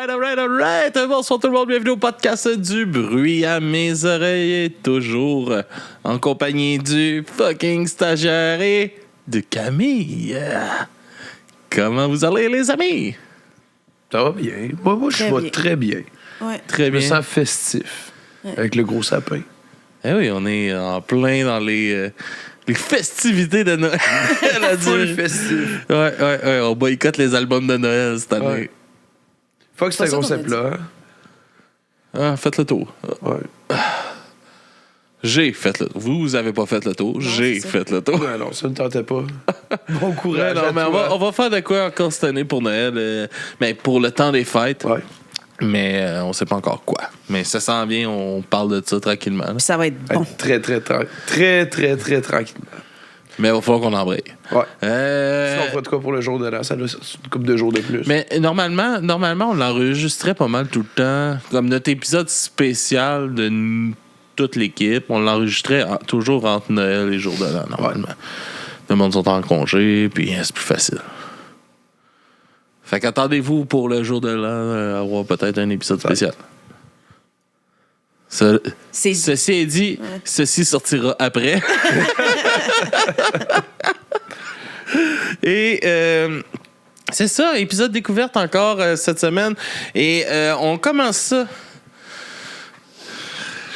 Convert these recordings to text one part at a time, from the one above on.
Alright. Bonsoir tout le monde, bienvenue au podcast du bruit à mes oreilles. Toujours en compagnie du fucking stagiaire et de Camille. Comment vous allez, les amis? Ça va bien. Moi je vais très bien. Ouais. Très Je me bien. sens festif. Avec le gros sapin. Eh oui, on est en plein dans les festivités de Noël. Full festif. Ouais. On boycotte les albums de Noël cette année. Ouais. Fuck ce ça qu'on a concept-là. Ah, faites le tour. Ouais. J'ai fait le tour. Vous avez pas fait le tour. J'ai c'est ça. fait le tour. Ouais, non, ça ne tentait pas. Bon Ouais, courage non, à mais toi. on va faire de quoi encore cette année pour Noël. Mais pour le temps des fêtes. Ouais. Mais on sait pas encore quoi. Mais ça s'en vient, on parle de ça tranquillement. là. Puis ça va être bon. Très tranquillement. Mais il va falloir qu'on embraye. Ouais. Sinon, on fera de quoi pour le jour de l'an? Ça doit être une couple de jours de plus. Mais normalement, on l'enregistrait pas mal tout le temps. Comme notre épisode spécial de toute l'équipe, on l'enregistrait toujours entre Noël et jour de l'an, normalement. Le monde sont en congé, puis c'est plus facile. Fait qu'attendez-vous pour le jour de l'an avoir peut-être un épisode spécial. Ceci est dit, ceci sortira après. Et c'est ça, épisode découverte encore cette semaine. Et on commence ça.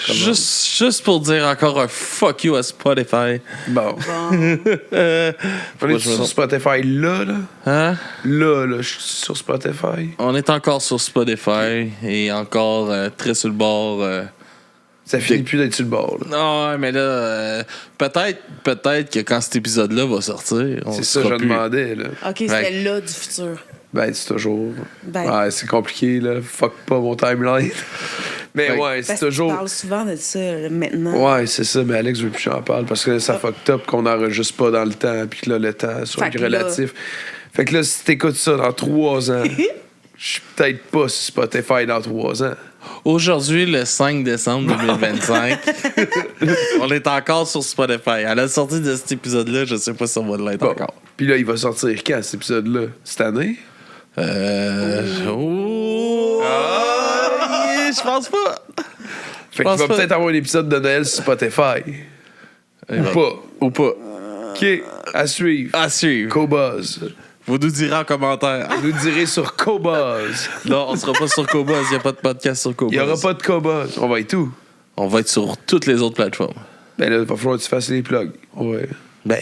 Juste pour dire encore un fuck you à Spotify. Bon. On est sur Spotify là? Hein? Là, je suis sur Spotify. On est encore sur Spotify et encore très sur le bord. Ça finit plus d'être sur le bord. Là. Non, mais là, peut-être que quand cet épisode-là va sortir, on C'est ça sera que je plus. demandais. Là. OK, c'était là du futur. Ben, c'est toujours. Ben. Ouais, c'est compliqué, là. Fuck pas mon timeline. Mais ouais, c'est Parce que toujours. tu parles souvent de ça maintenant. Ouais, c'est ça, mais Alex veut plus que j'en parle parce que ça fucked up qu'on n'enregistre pas dans le temps puis que là, le temps soit Fait que là- relatif. Fait que là, si t'écoutes ça dans 3 ans, je suis peut-être pas sur Spotify dans 3 ans. Aujourd'hui, le 5 décembre 2025, on est encore sur Spotify. À la sortie de cet épisode-là, je sais pas si on va l'être Bon. encore. Puis là, il va sortir quand, cet épisode-là? Cette année? Je pense pas. Fait pense qu'il va pas. peut-être avoir un épisode de Noël sur Spotify. Ou pas. OK, à suivre. À suivre. Cobuzz. Vous nous direz en commentaire. Vous nous direz sur Cobuzz. Non, on sera pas sur Cobuzz. Il n'y a pas de podcast sur Cobuzz. Il n'y aura pas de Cobuzz. On va être où? On va être sur toutes les autres plateformes. Ben là, il va falloir que tu fasses les plugs. Ouais. Ben,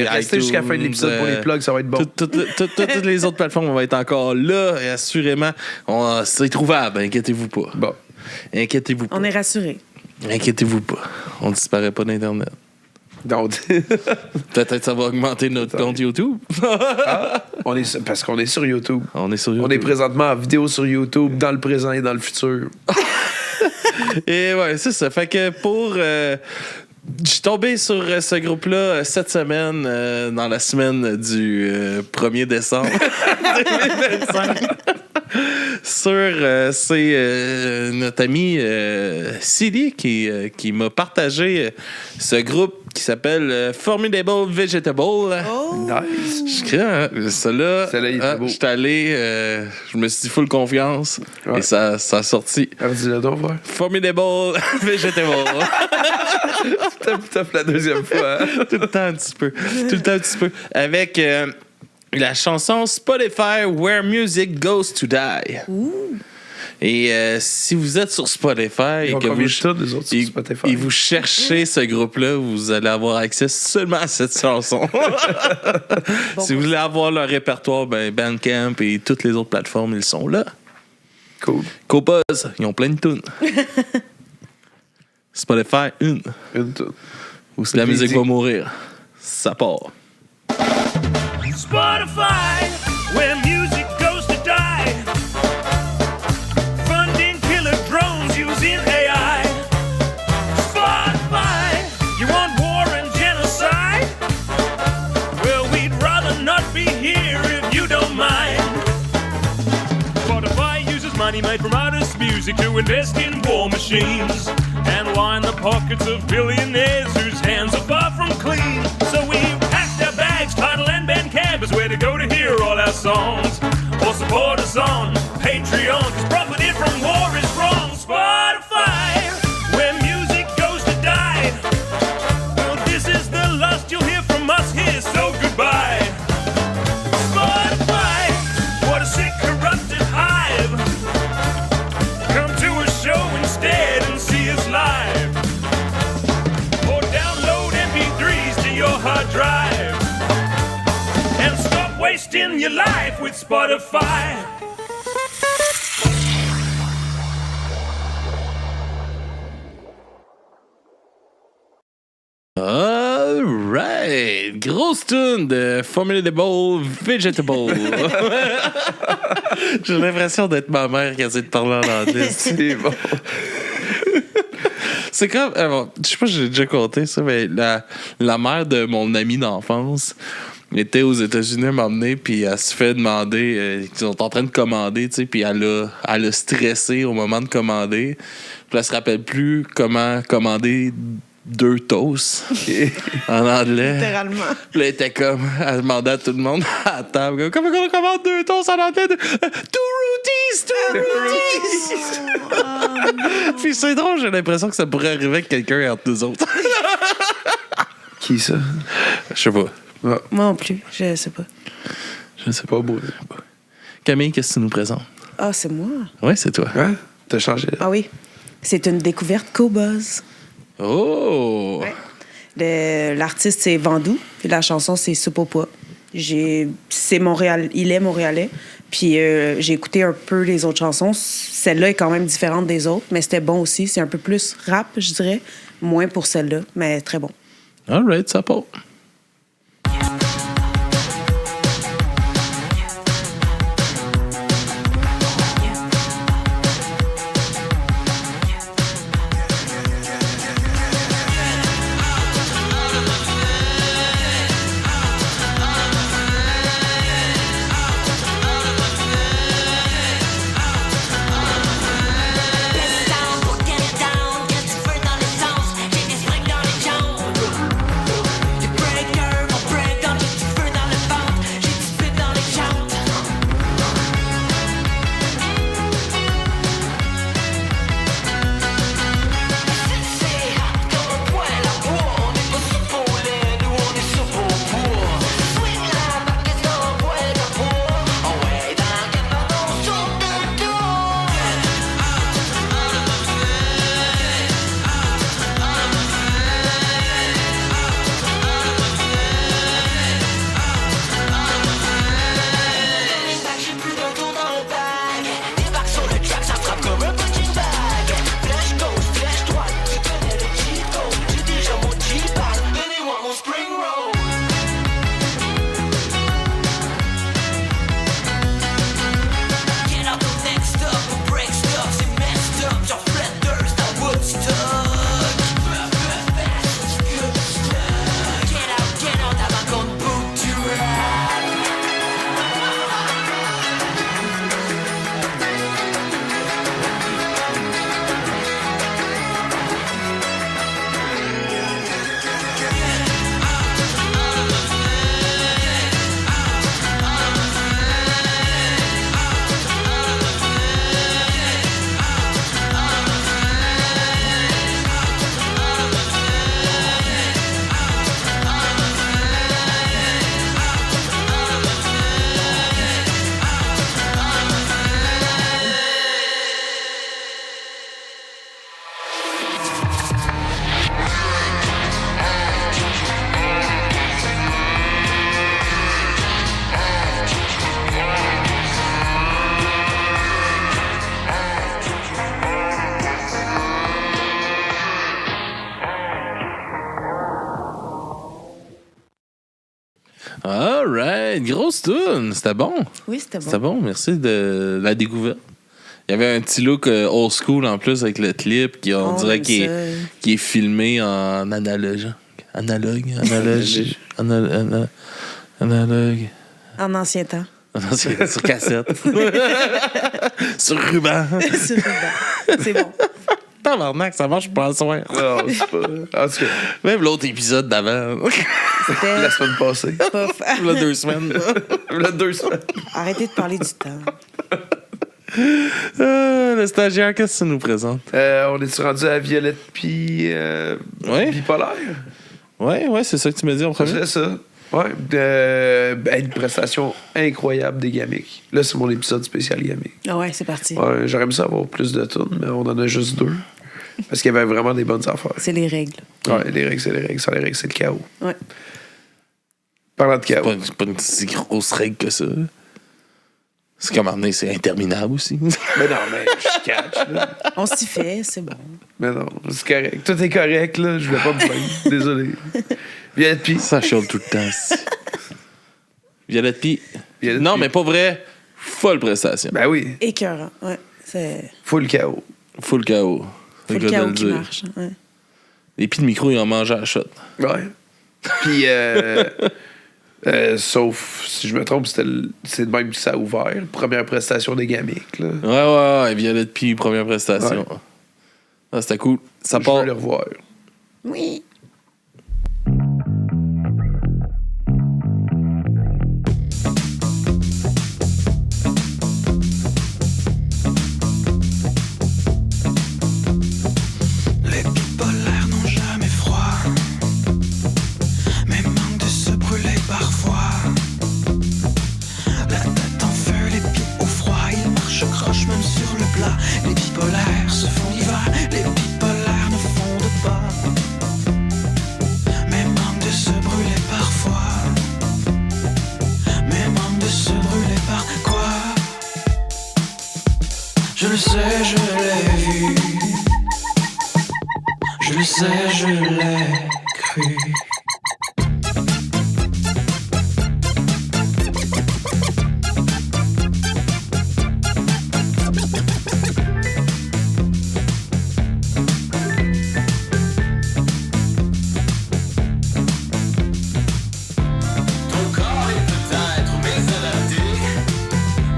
Restez jusqu'à la fin de l'épisode pour les plugs, ça va être bon. Toutes les autres plateformes, on va être encore là. Et assurément, c'est trouvable. Inquiétez-vous pas. Bon. Inquiétez-vous pas. On est rassurés. Inquiétez-vous pas. On disparaît pas d'Internet. Donc, Peut-être ça va augmenter notre compte YouTube. parce qu'on est sur YouTube. On est sur YouTube. On est présentement en vidéo sur YouTube, dans le présent et dans le futur. Et ouais, c'est ça. Fait que pour... je suis tombé sur ce groupe-là cette semaine, dans la semaine du 1er décembre 2025. C'est notre ami Silly qui m'a partagé ce groupe qui s'appelle Formidable Vegetable. Oh! Nice. Je crée, celui-là, Celui-là, il était beau. j'étais allé, je me suis dit full confiance Ouais. et ça a sorti. Alors, dis-le donc, frère. Formidable Vegetable. T'as la deuxième fois. Hein? Tout le temps un petit peu. Avec la chanson Spotify Where Music Goes to Die. Et si vous êtes sur Spotify Ils ont et que combien vous, de tonnes, les autres, sur Spotify? et vous cherchez ce groupe-là, vous allez avoir accès seulement à cette chanson. Si vous voulez avoir leur répertoire, ben Bandcamp et toutes les autres plateformes, ils sont là. Cool. Copaz, ils ont plein de tunes. Spotify, une. Une tonne. Ou si la musique va mourir, ça part. Spotify, where music goes to die. Funding killer drones using AI. Spotify, you want war and genocide? Well, we'd rather not be here if you don't mind. Spotify uses money made from artists' music to invest in war machines and line the pockets of billionaires whose hands are far from clean. So we packed our bags, Tidal and Bandcamp is where to go to hear all our songs. Or support us on Patreon, 'cause in your life with Spotify. Alright! Grosse tune de Formidable Vegetable. J'ai l'impression d'être ma mère qui essaie de parler en anglais. C'est bon. C'est comme. Bon, je sais pas si j'ai déjà compté ça, mais la mère de mon ami d'enfance était aux États-Unis à m'emmener, puis elle se fait demander. Ils sont en train de commander, tu sais, puis elle a stressé au moment de commander. Puis elle se rappelle plus comment commander 2 toasts en anglais. Littéralement. Puis là, elle était comme. Elle demandait à tout le monde à la table comment on commande 2 toasts en anglais? 2 routies! Puis c'est drôle, j'ai l'impression que ça pourrait arriver avec quelqu'un entre nous autres. Qui ça? Je sais pas. Moi non plus, je sais pas. Je sais pas. Camille, qu'est-ce que tu nous présentes? Ah, c'est moi? Oui, c'est toi. Hein? T'as changé. Ah oui. C'est une découverte Co-Buzz. Oh! Ouais. L'artiste, c'est Vandou, puis la chanson, c'est Soupe au pois. C'est Montréal, il est montréalais. Puis j'ai écouté un peu les autres chansons. Celle-là est quand même différente des autres, mais c'était bon aussi. C'est un peu plus rap, je dirais. Moins pour celle-là, mais très bon. All right, ça part. All right, grosse tune, c'était bon. Oui, c'était bon. C'était bon, merci de la découverte. Il y avait un petit look old school en plus avec le clip qui on dirait qui est filmé en analogue. Analogue. En ancien temps. Sur cassette. Sur ruban. Sur ruban. C'est bon. Tabarnak, ça marche pas le soir. Non, c'est pas. En tout cas, Même l'autre épisode d'avant. C'était la semaine passée. pas Il y a 2 semaines. Il y a 2 semaines. Arrêtez de parler du temps. Le stagiaire, qu'est-ce que tu nous présentes? On est rendu à Violette puis Ouais. Bipolaire? Ouais, c'est ça que tu m'as dit en premier. C'est ça. Ouais. Une prestation incroyable des Gamiques. Là, c'est mon épisode spécial Gamiques. Ah ouais, c'est parti. Ouais, j'aurais aimé ça avoir plus de tunes, mais on en a juste 2. Parce qu'il y avait vraiment des bonnes affaires. C'est les règles. Ouais, les règles, c'est les règles. Sans les règles, c'est le chaos. Ouais. Parlant de chaos. C'est pas une si grosse règle que ça. C'est comme amener, c'est interminable aussi. Mais non, mais je catch, là. On s'y fait, c'est bon. Mais non, c'est correct. Tout est correct, là. Je voulais pas me plaindre. Désolé. Violette P. Ça chiale tout le temps. Violette P. Non, P. mais pas vrai. Folle prestation. Ben oui. Écœurant, ouais. C'est Full chaos. Full KO. faut le chaos qui marche. Ouais. Et puis le micro, il en mange à la shot. Ouais. Puis, sauf, si je me trompe, c'est de même que ça a ouvert. Première prestation des Gamiques, là. Ouais. Violette P, première prestation. Ouais. Ah, c'était cool. Ça Je part. veux le revoir. Oui. Les bipolaires n'ont jamais froid, mais manquent de se brûler parfois. La tête en feu, les pieds au froid, ils marchent croche même sur le plat. Les bipolaires se font l'hiver, les bipolaires ne fondent pas, mais manquent de se brûler parfois. Mais manquent de se brûler par quoi? Je le sais, je l'ai vu. Je le sais, je l'ai cru. Ton corps est peut-être mésadapté,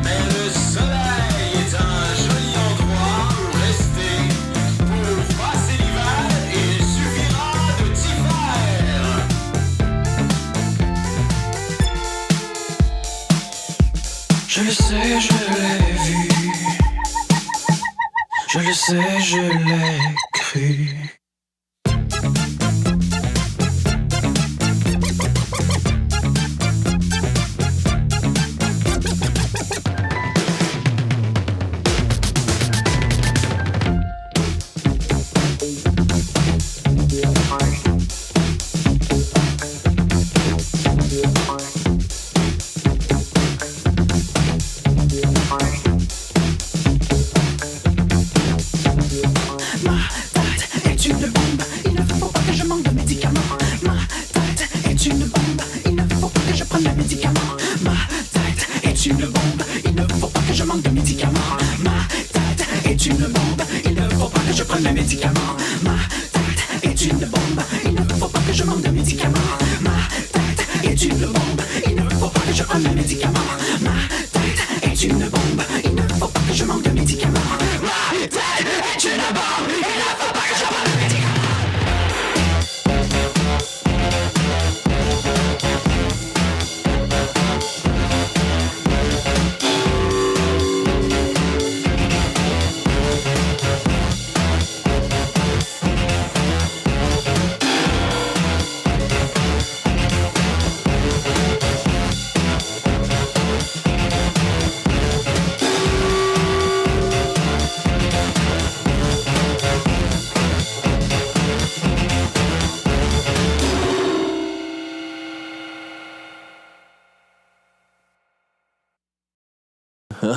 mais le soleil est un joli endroit où rester. Pour passer l'hiver, il suffira de t'y faire. Je le sais, je l'ai vu. Je le sais, je l'ai cru. Ma tête est une bombe, il ne faut pas que je manque de médicaments. Ma tête est une bombe, il ne faut pas que je prenne de médicaments. Ma tête est une bombe, il ne faut pas que je manque de médicaments. Ma tête est une bombe, il ne faut pas que je prenne de médicaments. Ma tête est une bombe, il ne faut pas que je manque de médicaments. Ma tête est une bombe, il ne faut pas que je prenne de médicaments. Ma tête est une bombe, il ne faut pas que je manque de médicaments. Ma tête est une bombe, il ne faut pas que je prenne de médicaments.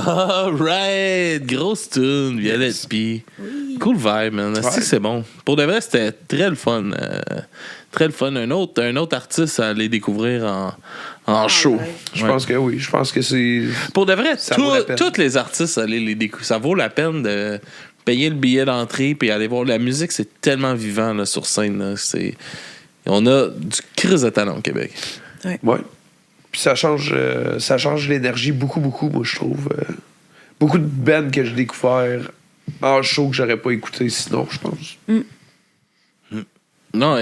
Alright! Grosse tune, Violette P. Cool vibe, man. Ouais. C'est bon. Pour de vrai, c'était très le fun. Très le fun. Un autre artiste à aller découvrir en show. Ouais. Je pense que oui. Je pense que c'est. Pour de vrai, Ça vaut la peine. tous les artistes, aller les découvrir. Ça vaut la peine de payer le billet d'entrée puis aller voir. La musique, c'est tellement vivant là, sur scène. Là. On a du crise de talent au Québec. Ouais. Puis ça change l'énergie beaucoup, moi, je trouve. Beaucoup de bands que j'ai découvert en show que j'aurais pas écouté sinon, je pense. Non,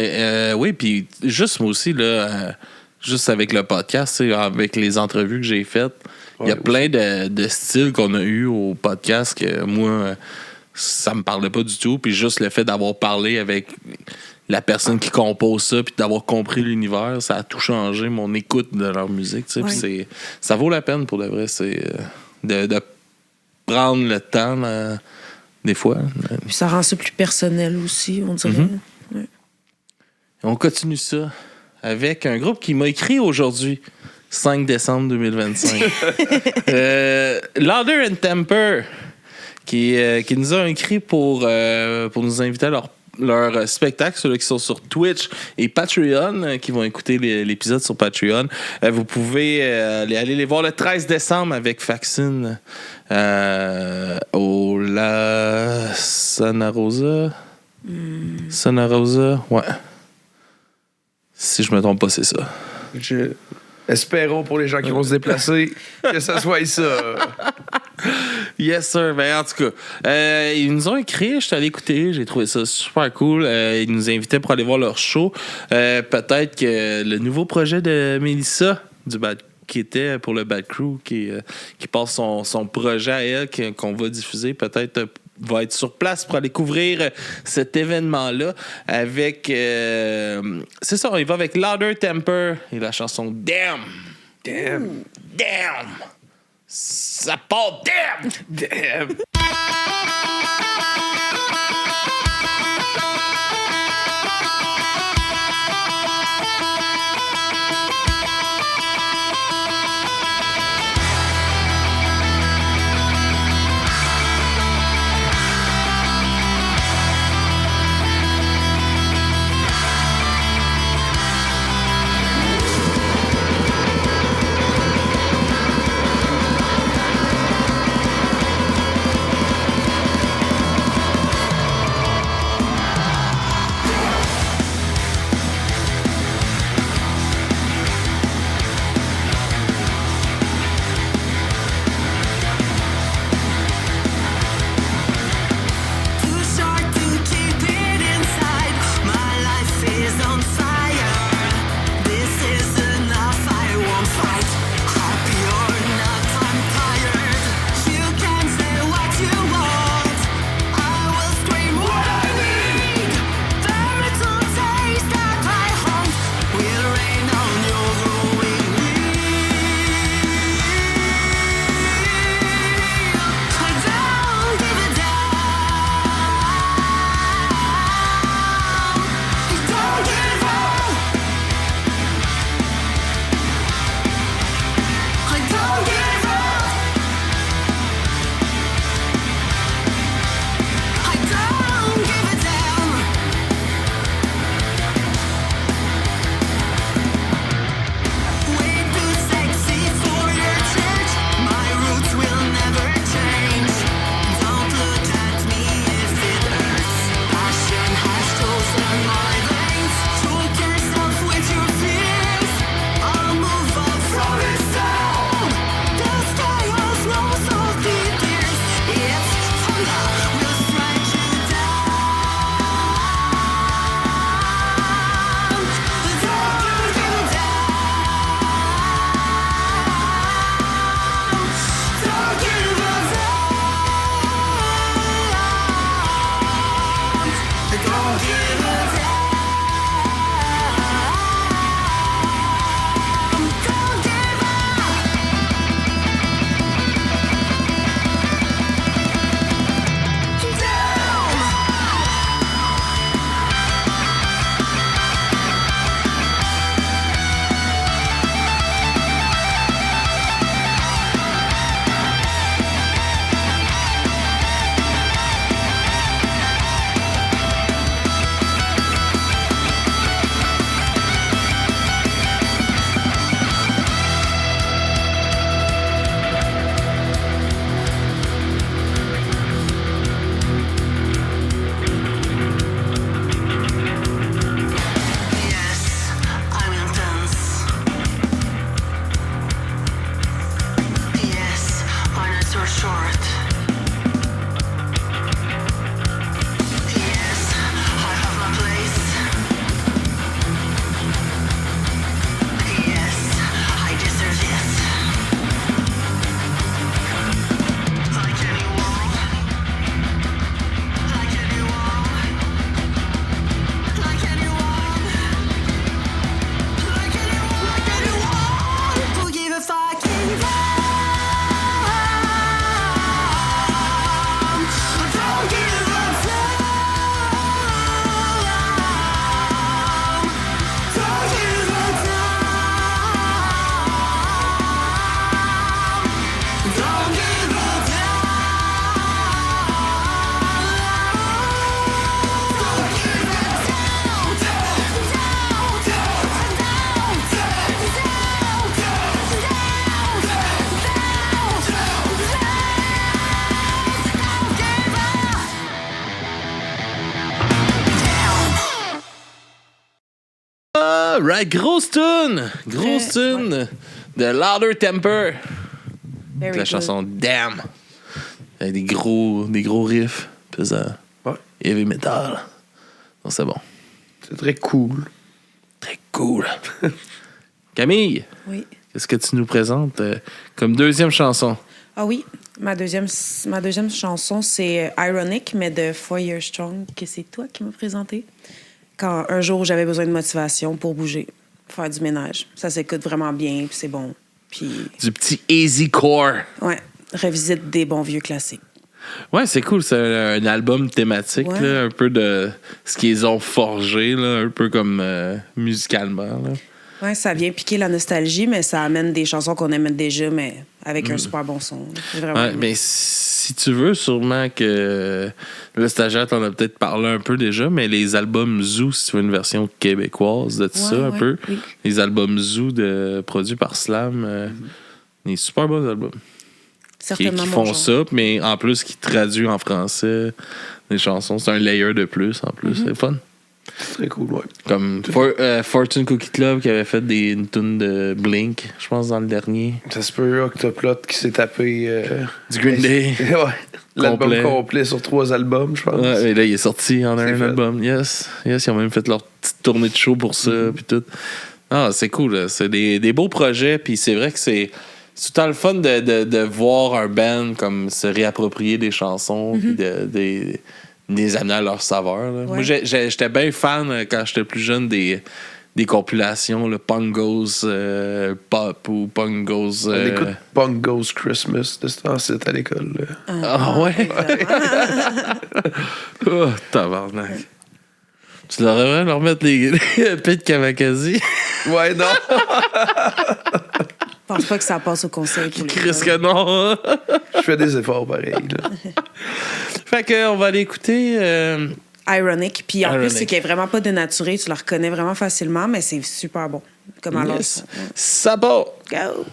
oui, puis juste moi aussi, là, juste avec le podcast, avec les entrevues que j'ai faites, il y a plein de styles qu'on a eu au podcast que moi, ça me parlait pas du tout. Puis juste le fait d'avoir parlé avec la personne qui compose ça, puis d'avoir compris l'univers, ça a tout changé, mon écoute de leur musique. Puis ça vaut la peine pour de vrai. C'est de prendre le temps, des fois. Puis ça rend ça plus personnel aussi, on dirait. Mm-hmm. Ouais. On continue ça avec un groupe qui m'a écrit aujourd'hui, 5 décembre 2025. Louder and Temper, qui nous a écrit pour nous inviter à leur spectacle, ceux qui sont sur Twitch et Patreon, qui vont écouter l'épisode sur Patreon. Vous pouvez aller les voir le 13 décembre avec Faxine au La Santa Rosa. Santa Rosa, ouais. Si je me trompe pas, c'est ça. Espérons pour les gens qui vont se déplacer que ça soit ça. Yes, sir. Ben, en tout cas, ils nous ont écrit, je suis allé écouter, j'ai trouvé ça super cool. Ils nous invitaient pour aller voir leur show. Peut-être que le nouveau projet de Mélissa, qui était pour le Bad Crew, qui passe son projet à elle, qu'on va diffuser, peut-être va être sur place pour aller couvrir cet événement-là avec... c'est ça, il va avec Louder Temper et la chanson Damn. Damn. Damn. Ça part Damn. Damn. Ah, right, grosse tune! Grosse Très- tune de Louder Temper. Very La good. chanson Damn. Avec des gros riffs pesants. Ouais. Heavy metal. Donc c'est bon. C'est très cool. Très cool. Camille, Oui. qu'est-ce que tu nous présentes comme deuxième chanson? Ah oui, ma deuxième chanson, c'est Ironic, mais de 4 Years Strong, que c'est toi qui m'as présenté. Quand un jour, j'avais besoin de motivation pour bouger, faire du ménage. Ça s'écoute vraiment bien, puis c'est bon. Puis, Du petit easy core. ouais, revisite des bons vieux classiques. Ouais, c'est cool. C'est un album thématique, Ouais. là, un peu de ce qu'ils ont forgé, là, un peu comme musicalement. Là. Ouais, ça vient piquer la nostalgie, mais ça amène des chansons qu'on aimait déjà, mais avec un super bon son. C'est vraiment Ouais, mais si tu veux, sûrement que le stagiaire t'en a peut-être parlé un peu déjà, mais les albums Zoo, si tu veux une version québécoise de tout ça, un ouais, peu. oui. Les albums Zoo produits par Slam, des super bons albums. Qui certainement mon font genre. ça, mais en plus qui traduisent en français les chansons. C'est un layer de plus en plus. C'est fun. C'est très cool, ouais. Comme Fortune Cookie Club qui avait fait une tune de Blink, je pense, dans le dernier. Ça se peut, Octoplot qui s'est tapé. Du Green Day. Ouais. L'album Complet. complet sur 3 albums, je pense. Ouais, et là, il est sorti, il y en a C'est un fait. album. Yes, ils ont même fait leur petite tournée de show pour ça, puis tout. Ah, c'est cool, là. C'est des beaux projets, puis c'est vrai que c'est tout le temps le fun de voir un band comme se réapproprier des chansons, puis des amener à leur saveur. Là. Ouais. Moi, j'étais bien fan quand j'étais plus jeune des compilations, le Punk Goes Pop ou Punk Goes. On écoute Punk Goes Christmas de ce temps-ci à l'école. là. Ah ouais? Oh, tabarnak. Tu devrais leur mettre les épées de Kamakazi. Ouais, non. Je pense pas que ça passe au conseil pour les Chris gars. que non. Je fais des efforts pareils. Là. Fait que on va aller écouter. Ironic. Puis en Ironic. plus, c'est qu'elle est vraiment pas dénaturée. Tu la reconnais vraiment facilement, mais c'est super bon. Comme à Yes. l'autre. Ça part. Go!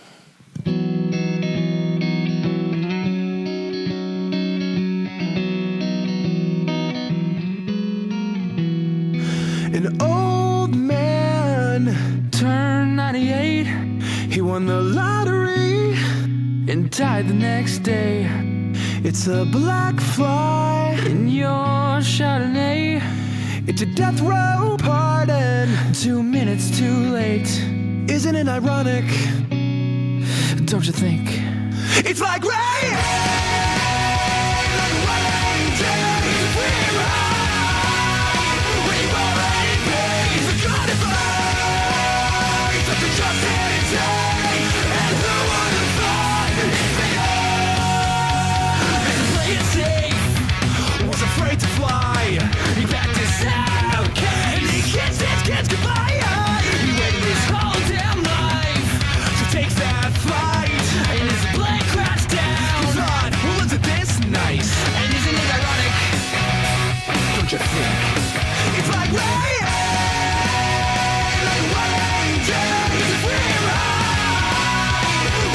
An old man turned 98. He won the lottery and died the next day. It's a black fly in your Chardonnay. It's a death row pardon. 2 minutes too late. Isn't it ironic? Don't you think? It's like rain, like rain days we ride. We've already paid for codified. Such a just day, and who would have thought they play it safe, was afraid to fly. He backed his out, he kissed his kids goodbye. He waited his whole damn life to take that flight, and his plane crashed down. He thought, well, isn't this nice? And isn't it ironic? Don't you think? It's like rain, like rain days if we ride.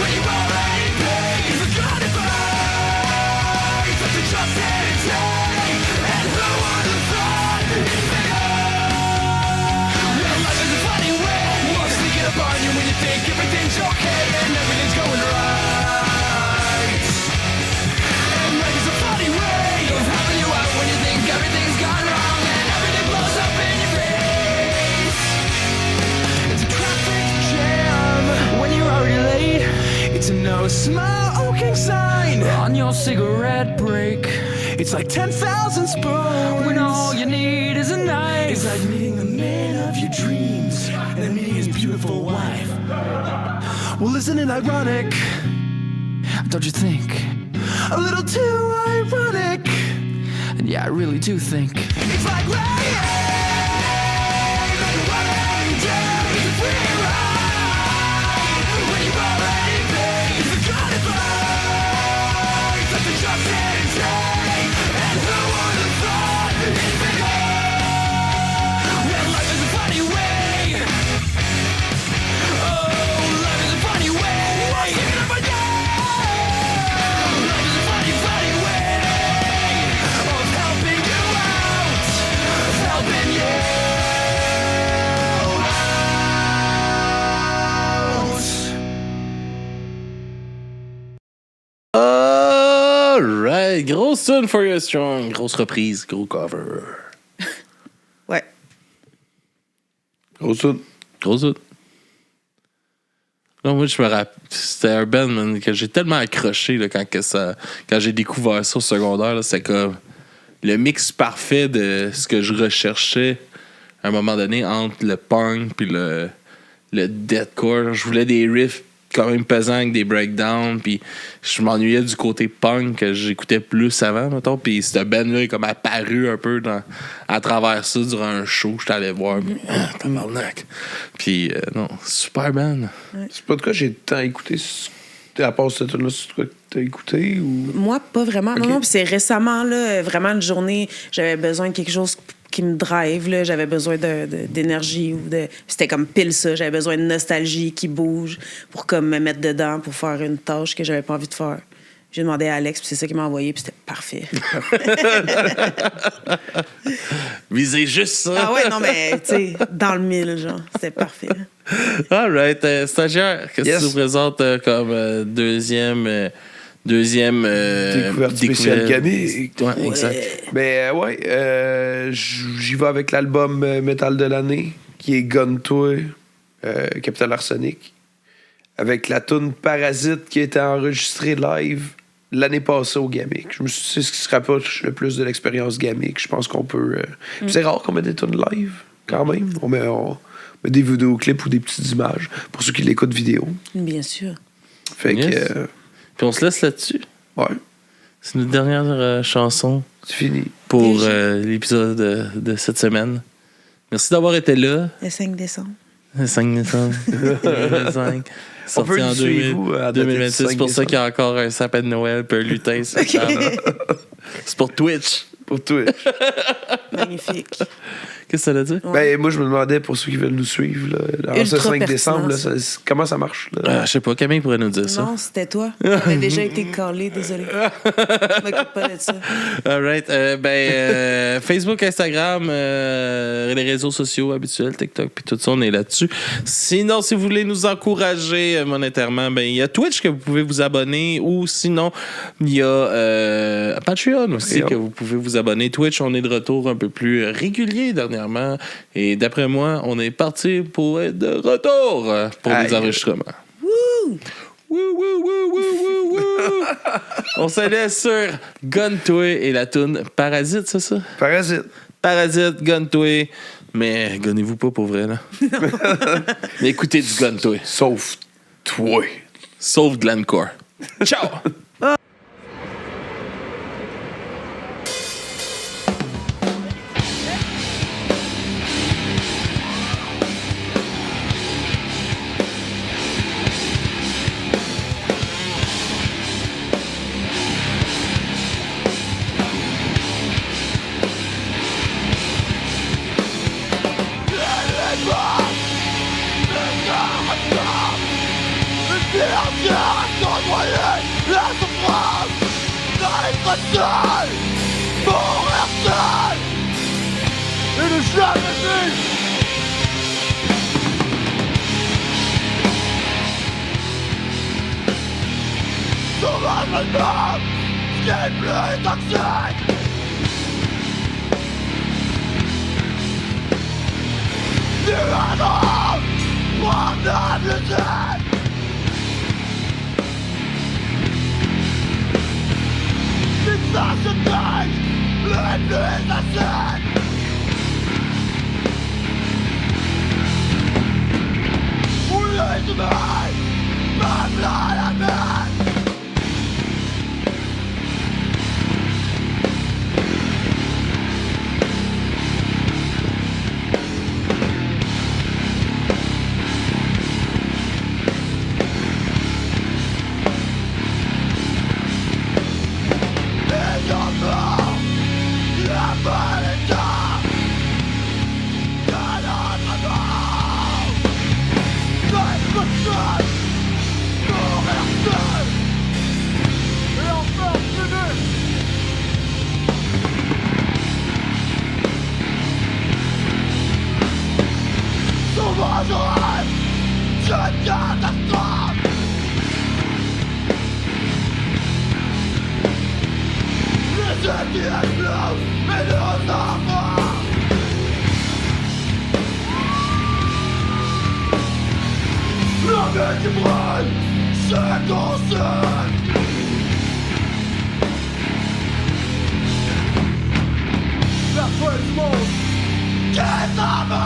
We've already paid for codified. Such a just day, and who would have thought it'd be well, life is a funny way. Won't sneak it up on you when you think everything's okay and everything's going right. And life is a funny way of helping you out when you think everything's gone wrong and everything blows up in your face. It's a traffic jam when you're already late. It's a no smoking sign on your cigarette break. It's like 10,000 spoons when all you need is a knife. It's like meeting the man of your dreams and then meeting his beautiful wife. Well, isn't it ironic? Don't you think? A little too ironic. And yeah, I really do think it's like rain, like rain days if we ride. When you've already paid for codified. Such a just day, and who would have thought it'd be well, life is a funny way. Oh, life is a funny way. Life is a funny way of helping you out, helping Alright, grosse tune for you strong. Grosse reprise, gros cover. Ouais. Gros tout. Grosse tune. Non, moi, je me rappelle. C'était un band, man, que j'ai tellement accroché là, quand j'ai découvert ça au secondaire. Là, c'était comme le mix parfait de ce que je recherchais à un moment donné entre le punk puis le deathcore. Je voulais des riffs quand même pesants avec des breakdowns, puis je m'ennuyais du côté punk que j'écoutais plus avant, mettons. Puis cette band-là est comme apparu un peu à travers ça durant un show. J'étais allé voir, tabarnak. Puis non, super band. C'est pas de quoi j'ai tant écouté. À part cette tune-là, c'est de quoi que t'as écouté ou. Moi, pas vraiment. Ok. Non, puis c'est récemment, là, vraiment une journée, j'avais besoin de quelque chose qui me drive, là. J'avais besoin d'énergie ou de. C'était comme pile ça. J'avais besoin de nostalgie qui bouge pour comme me mettre dedans pour faire une tâche que j'avais pas envie de faire. J'ai demandé à Alex, puis c'est ça qu'il m'a envoyé, puis c'était parfait. Visez juste ça. Ah ouais, non, mais tu sais, dans le mille, genre, c'était parfait. Alright, stagiaire, qu'est-ce Yes. que tu nous présentes comme deuxième Découverte spéciale gamique. Ouais, exact. Ben j'y vais avec l'album Metal de l'année, qui est Gun Toy, Capital Arsenic, avec la tune Parasite qui a été enregistrée live l'année passée au Gamic. Je me suis dit, c'est ce qui se rapproche le plus de l'expérience Gamic. Je pense qu'on peut... Puis c'est rare qu'on mette des tunes live, quand même. On met des vidéoclips ou des petites images, pour ceux qui l'écoutent vidéo. Bien sûr. Fait Yes. que... Puis on se laisse là-dessus. ouais, C'est notre dernière chanson c'est fini. pour l'épisode de cette semaine. Merci d'avoir été là. Le 5 décembre. Le 5 décembre 2005. On peut Sorti en le suivre, à date du 2026. C'est 5 pour ça décembre. qu'il y a encore un sapin de Noël puis un lutin sur la table. C'est pour Twitch. Pour Twitch. Magnifique. Qu'est-ce que ça veut dire? Ouais. Ben, moi, je me demandais, pour ceux qui veulent nous suivre, là, en ce Ultra 5 décembre, là, pertinence. comment ça marche? Là? Je sais pas, Camille pourrait nous dire ça. Non, c'était toi. J'avais déjà été collé, désolé. Je m'occupe pas de ça. Alright. Facebook, Instagram, les réseaux sociaux habituels, TikTok, puis tout ça, on est là-dessus. Sinon, si vous voulez nous encourager monétairement, ben il y a Twitch que vous pouvez vous abonner, ou sinon, il y a Patreon aussi que vous pouvez vous abonner. Twitch, on est de retour un peu plus régulier dernièrement. Et d'après moi, on est parti pour être de retour pour Aïe. des enregistrements. Woo, woo, woo, woo, woo, woo. On se laisse sur Gun Toy et la toune Parasite, c'est ça? Parasite. Parasite, Gun Toy. Mais gonnez-vous pas pour vrai, là. Mais écoutez du Gun Toy. Sauf toi. Sauf Glencore. Ciao! qui explose et nos enfants. L'armée qui brûle, c'est qu'on sait. La fin du monde qui s'en va.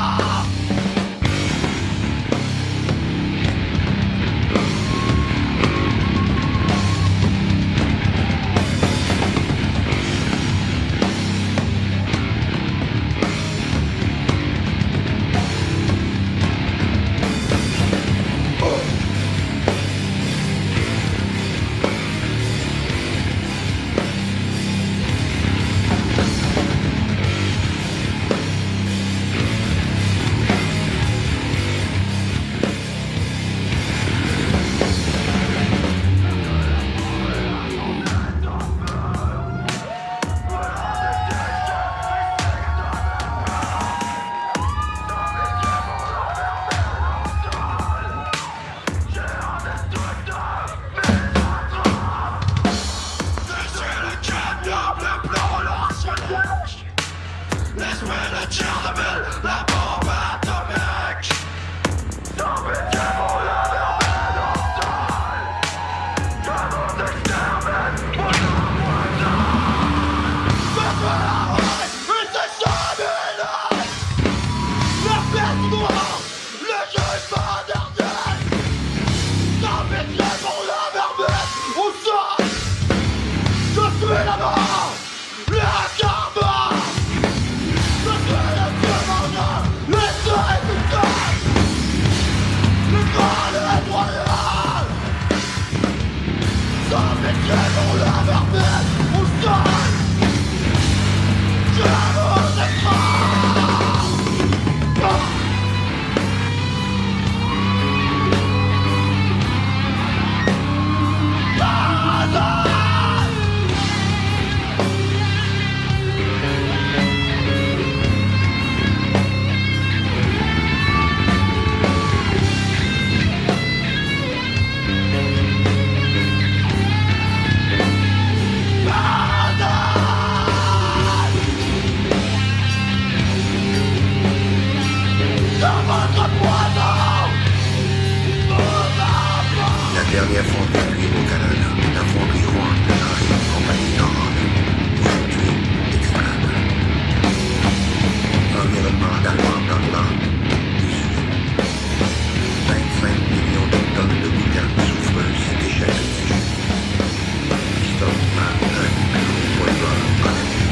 La dernière fonderie cuivre au Canada, la fonderie Juan, l'ancienne compagnie normande, aujourd'hui extrême. Environnement d'Allemand parlant du Sud. 25 millions de tonnes de boucan souffreuses s'est échappées dessus. Historiquement, un des plus gros pollueurs connus.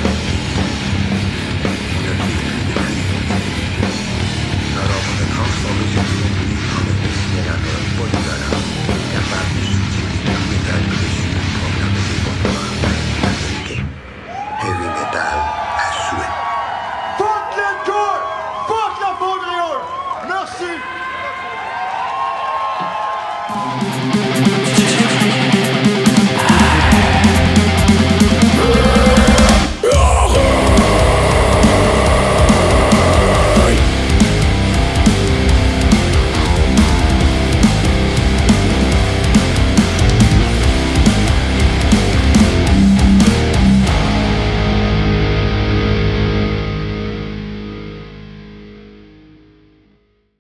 On ne trouve plus de cuivre. Alors on a transformé ce produit en un incinérateur polyvalent capable de soutirer le métal précieux provenant de développements américains. Heavy metal à souhait. Fuck l'Edgar! Fuck la fonderie! Merci!